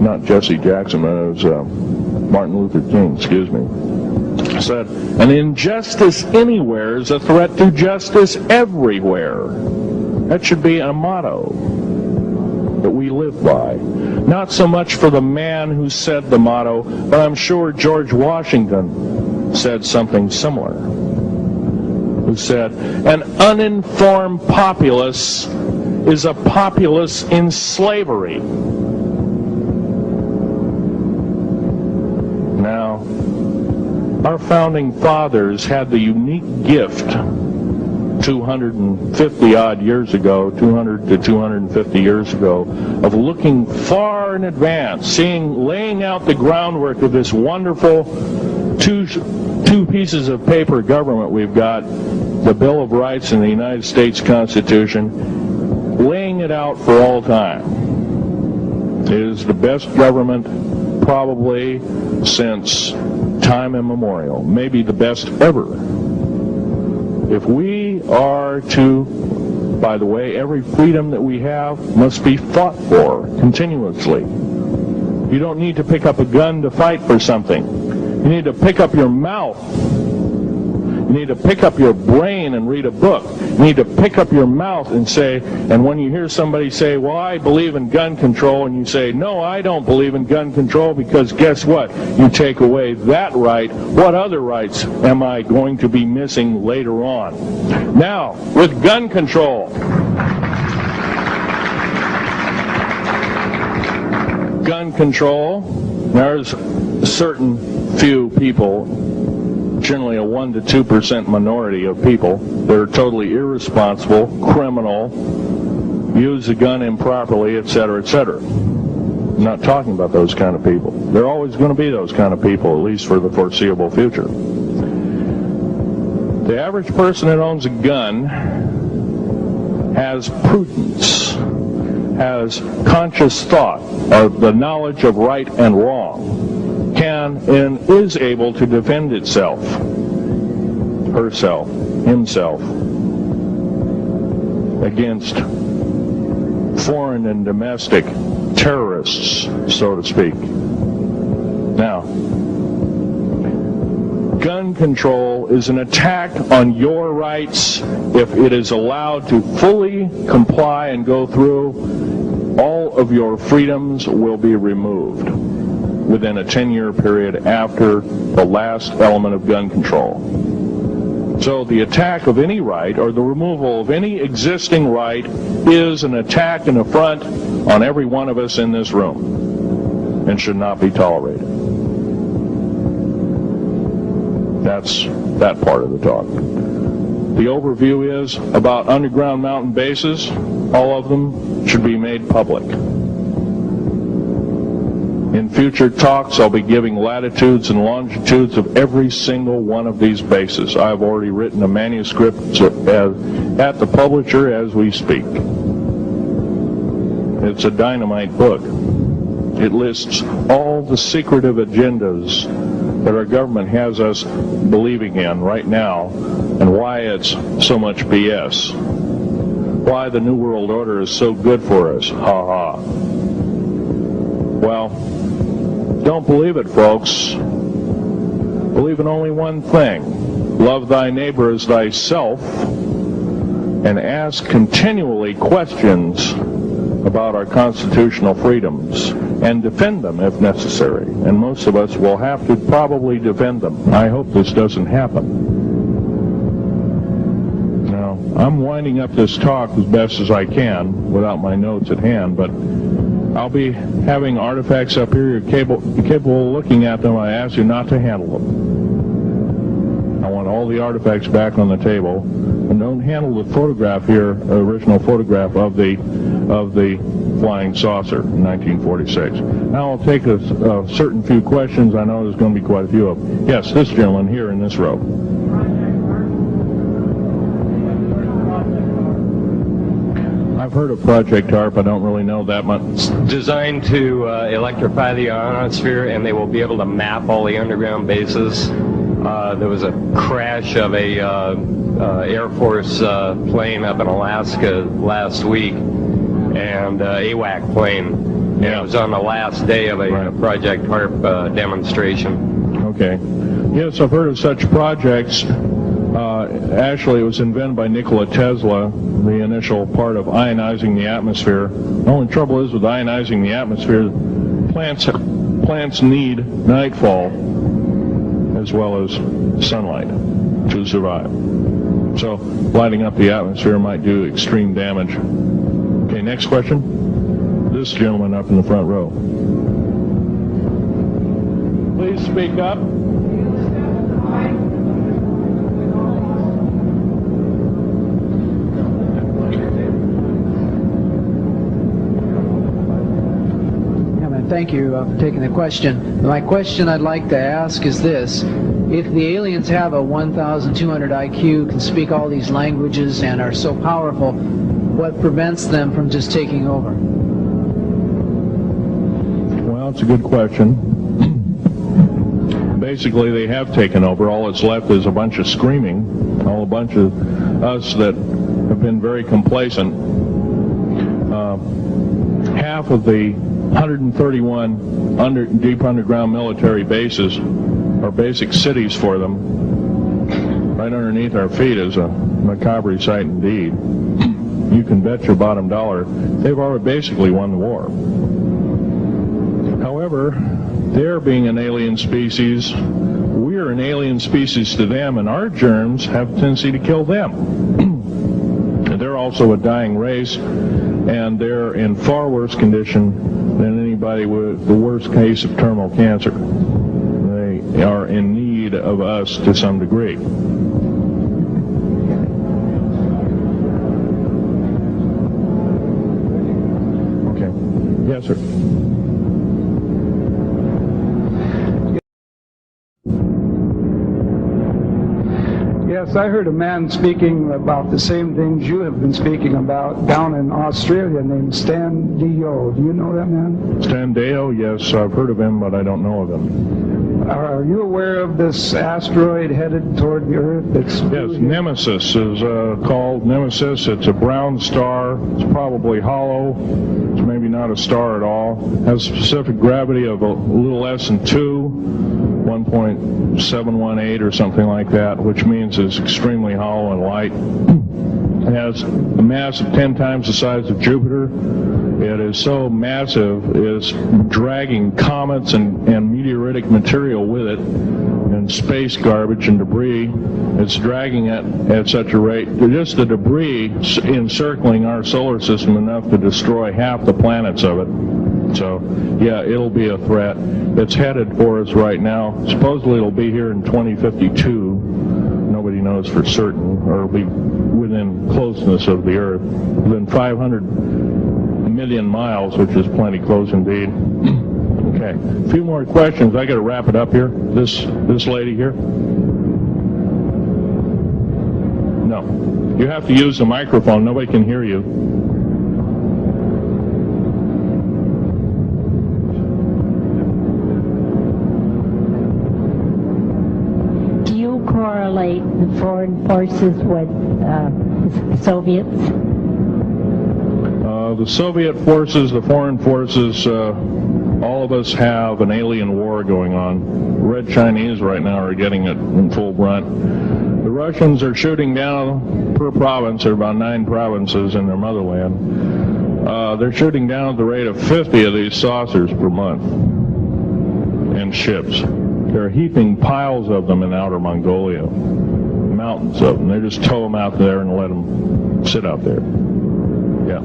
not Jesse Jackson, but it was Martin Luther King, excuse me, said, an injustice anywhere is a threat to justice everywhere. That should be a motto that we live by. Not so much for the man who said the motto, but I'm sure George Washington said something similar, who said, an uninformed populace is a populace in slavery. Now, our founding fathers had the unique gift 250 odd years ago, 200 to 250 years ago, of looking far in advance, laying out the groundwork of this wonderful two pieces of paper government we've got, the Bill of Rights and the United States Constitution, laying it out for all time. It is the best government probably since time immemorial, maybe the best ever. If we are to, by the way, every freedom that we have must be fought for continuously. You don't need to pick up a gun to fight for something. You need to pick up your mouth. You need to pick up your brain and read a book. You need to pick up your mouth and say, and when you hear somebody say, well, I believe in gun control, and you say, no, I don't believe in gun control, because guess what? You take away that right. What other rights am I going to be missing later on? Now, with gun control. Gun control, there's a certain few people, generally a 1 to 2% minority of people, that are totally irresponsible, criminal, use the gun improperly, etc., etc. I'm not talking about those kind of people. There are always going to be those kind of people, at least for the foreseeable future. The average person that owns a gun has prudence, has conscious thought of the knowledge of right and wrong, can and is able to defend itself. herself, himself, against foreign and domestic terrorists, so to speak. Now, gun control is an attack on your rights. If it is allowed to fully comply and go through, all of your freedoms will be removed within a 10-year period after the last element of gun control. So the attack of any right, or the removal of any existing right, is an attack and affront on every one of us in this room, and should not be tolerated. That's that part of the talk. The overview is about underground mountain bases. All of them should be made public. In future talks, I'll be giving latitudes and longitudes of every single one of these bases. I've already written a manuscript at the publisher as we speak. It's a dynamite book. It lists all the secretive agendas that our government has us believing in right now, and why it's so much BS. Why the New World Order is so good for us. Ha ha. Well, don't believe it, folks. Believe in only one thing. Love thy neighbor as thyself, and ask continually questions about our constitutional freedoms, and defend them if necessary. And most of us will have to probably defend them. I hope this doesn't happen. Now, I'm winding up this talk as best as I can without my notes at hand, but I'll be having artifacts up here. You're capable of looking at them. I ask you not to handle them. I want all the artifacts back on the table. And don't handle the photograph here, original photograph of the flying saucer in 1946. Now I'll take a certain few questions. I know there's going to be quite a few of them. Yes, this gentleman here in this row. I've heard of Project HARP. I don't really know that much. It's designed to electrify the ionosphere, and they will be able to map all the underground bases. There was a crash of a Air Force plane up in Alaska last week, and AWAC plane. Yeah. It was on the last day of a Project HARP demonstration. Okay. Yes, I've heard of such projects. Actually, it was invented by Nikola Tesla, the initial part of ionizing the atmosphere. The only trouble is with ionizing the atmosphere, plants need nightfall as well as sunlight to survive. So lighting up the atmosphere might do extreme damage. Okay, next question. This gentleman up in the front row. Please speak up. Thank you for taking the question. My question I'd like to ask is this. If the aliens have a 1,200 IQ, can speak all these languages, and are so powerful, what prevents them from just taking over? Well, it's a good question. Basically, they have taken over. All that's left is a bunch of screaming, a bunch of us that have been very complacent. Half of the 131 deep underground military bases are basic cities for them. Right underneath our feet is a macabre sight indeed. You can bet your bottom dollar they've already basically won the war. However, they're being an alien species, we're an alien species to them, and our germs have a tendency to kill them. They're also a dying race, and they're in far worse condition than anybody with the worst case of terminal cancer. They are in need of us to some degree. Okay. Yes, sir. Yes, I heard a man speaking about the same things you have been speaking about down in Australia named Stan Deyo. Do you know that man? Stan Deyo, yes, I've heard of him, but I don't know of him. Are you aware of this asteroid headed toward the Earth? Yes, Nemesis is called Nemesis. It's a brown star. It's probably hollow. It's maybe not a star at all. Has a specific gravity of a little less than 2, 1.718 or something like that, which means it's extremely hollow and light. It has a mass of 10 times the size of Jupiter. It is so massive, it's dragging comets and meteoritic material with it, and space garbage and debris. It's dragging it at such a rate. Just the debris encircling our solar system enough to destroy half the planets of it. So, yeah, it'll be a threat. It's headed for us right now. Supposedly it'll be here in 2052. Nobody knows for certain, or it'll be within closeness of the Earth, within 500 million miles, which is plenty close indeed. Okay, a few more questions. I got to wrap it up here. This lady here. No, you have to use the microphone. Nobody can hear you. Do you correlate the foreign forces with the Soviets? The Soviet forces, the foreign forces, all of us have an alien war going on. The Red Chinese right now are getting it in full brunt. The Russians are shooting down per province. There are about 9 provinces in their motherland. They're shooting down at the rate of 50 of these saucers per month and ships. They're heaping piles of them in outer Mongolia. Mountains of them. They just tow them out there and let them sit out there. Yeah.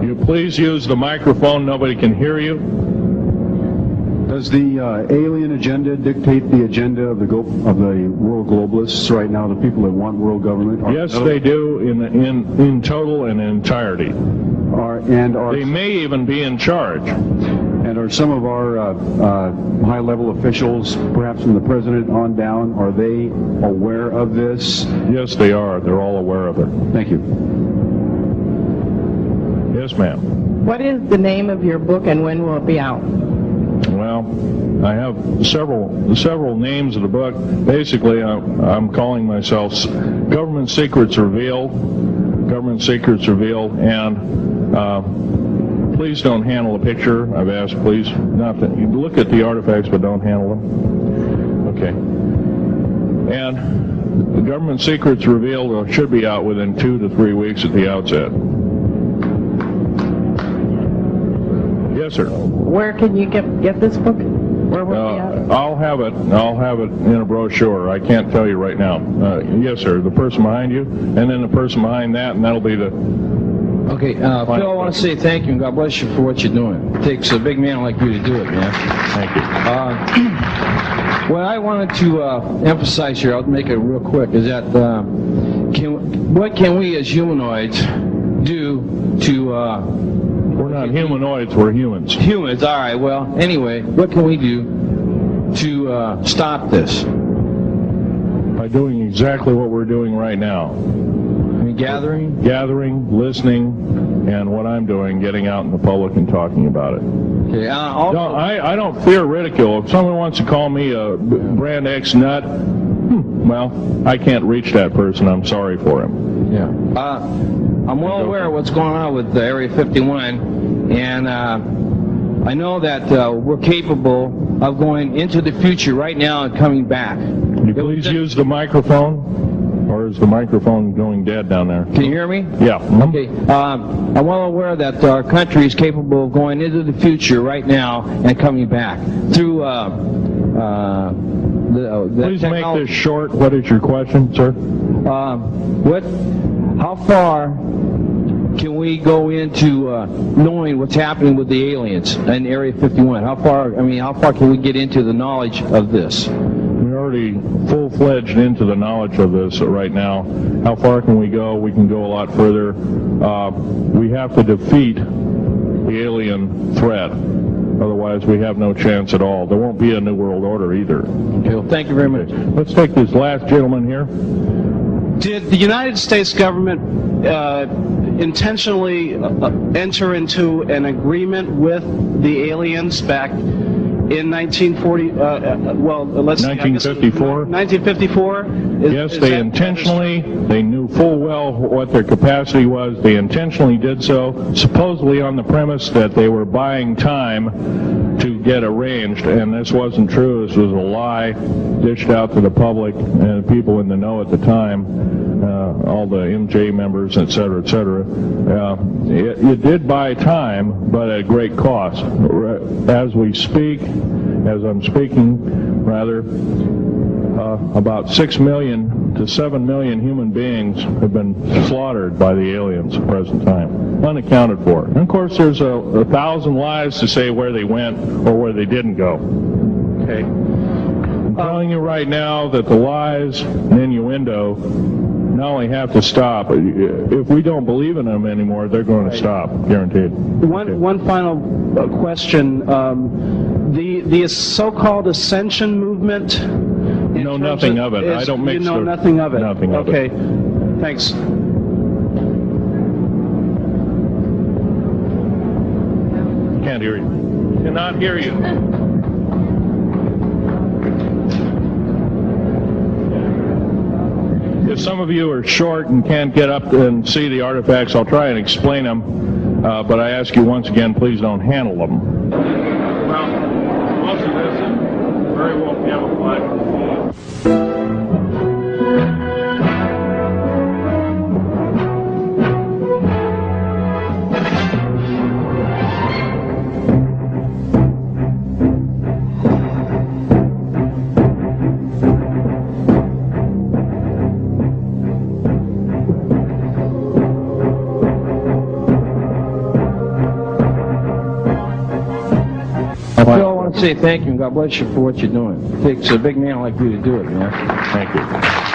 You please use the microphone. Nobody can hear you. Does the alien agenda dictate the agenda of the world globalists right now? The people that want world government? Yes, they do in total and entirety. They may even be in charge. And are some of our high-level officials, perhaps from the president on down, are they aware of this? Yes, they are. They're all aware of it. Thank you. Yes, ma'am. What is the name of your book and when will it be out? Well, I have several names of the book. Basically, I'm calling myself Government Secrets Revealed. Government Secrets Revealed, and please don't handle a picture. I've asked, please, not to look at the artifacts, but don't handle them. Okay. And the Government Secrets Revealed should be out within 2 to 3 weeks at the outset. Yes, sir. Where can you get this book? Where will it be out? I'll have it in a brochure. I can't tell you right now. Yes, sir. The person behind you, and then the person behind that, and that'll be the... Okay, Phil, I want to say thank you and God bless you for what you're doing. It takes a big man like you to do it, man. Thank you. What I wanted to emphasize here, I'll make it real quick, is that what can we as humanoids do to... We're not humanoids, we're humans. Humans, all right. Well, anyway, what can we do to stop this? By doing exactly what we're doing right now. Gathering, listening, and what I'm doing, getting out in the public and talking about it. Okay, I don't fear ridicule. If someone wants to call me a brand X nut, well, I can't reach that person. I'm sorry for him. Yeah. I'm well aware of what's going on with Area 51, and I know that we're capable of going into the future right now and coming back. Can you please use the microphone? Or is the microphone going dead down there? Can you hear me? Yeah. Okay. I'm well aware that our country is capable of going into the future right now and coming back through Please make this short. What is your question, sir? How far can we go into knowing what's happening with the aliens in Area 51? How far can we get into the knowledge of this? We're already full-fledged into the knowledge of this right now. How far can we go? We can go a lot further. We have to defeat the alien threat. Otherwise, we have no chance at all. There won't be a new world order either. Okay, well, thank you very much. Let's take this last gentleman here. Did the United States government intentionally enter into an agreement with the aliens back in 1940, let's see, 1954? 1954? Yes, they intentionally, they knew full well what their capacity was. They intentionally did so, supposedly on the premise that they were buying time to get arranged, and this wasn't true. This was a lie dished out to the public and people in the know at the time, all the MJ members, et cetera, et cetera. It did buy time, but at great cost. As we speak, as I'm speaking, rather, about 6 million to 7 million human beings have been slaughtered by the aliens at the present time, unaccounted for. And of course, there's 1,000 lies to say where they went or where they didn't go. Okay. I'm telling you right now that the lies and innuendo not only have to stop, if we don't believe in them anymore, they're going to stop, guaranteed. One final question. The so-called ascension movement. Know nothing of it. I don't mix. You know nothing of it. Nothing of it. Okay. Thanks. Can't hear you. Cannot hear you. If some of you are short and can't get up and see the artifacts, I'll try and explain them. But I ask you once again, please don't handle them. Well, most of this is very well camouflaged. Phil, I want to say thank you and God bless you for what you're doing. It takes a big man like you to do it, man. Thank you.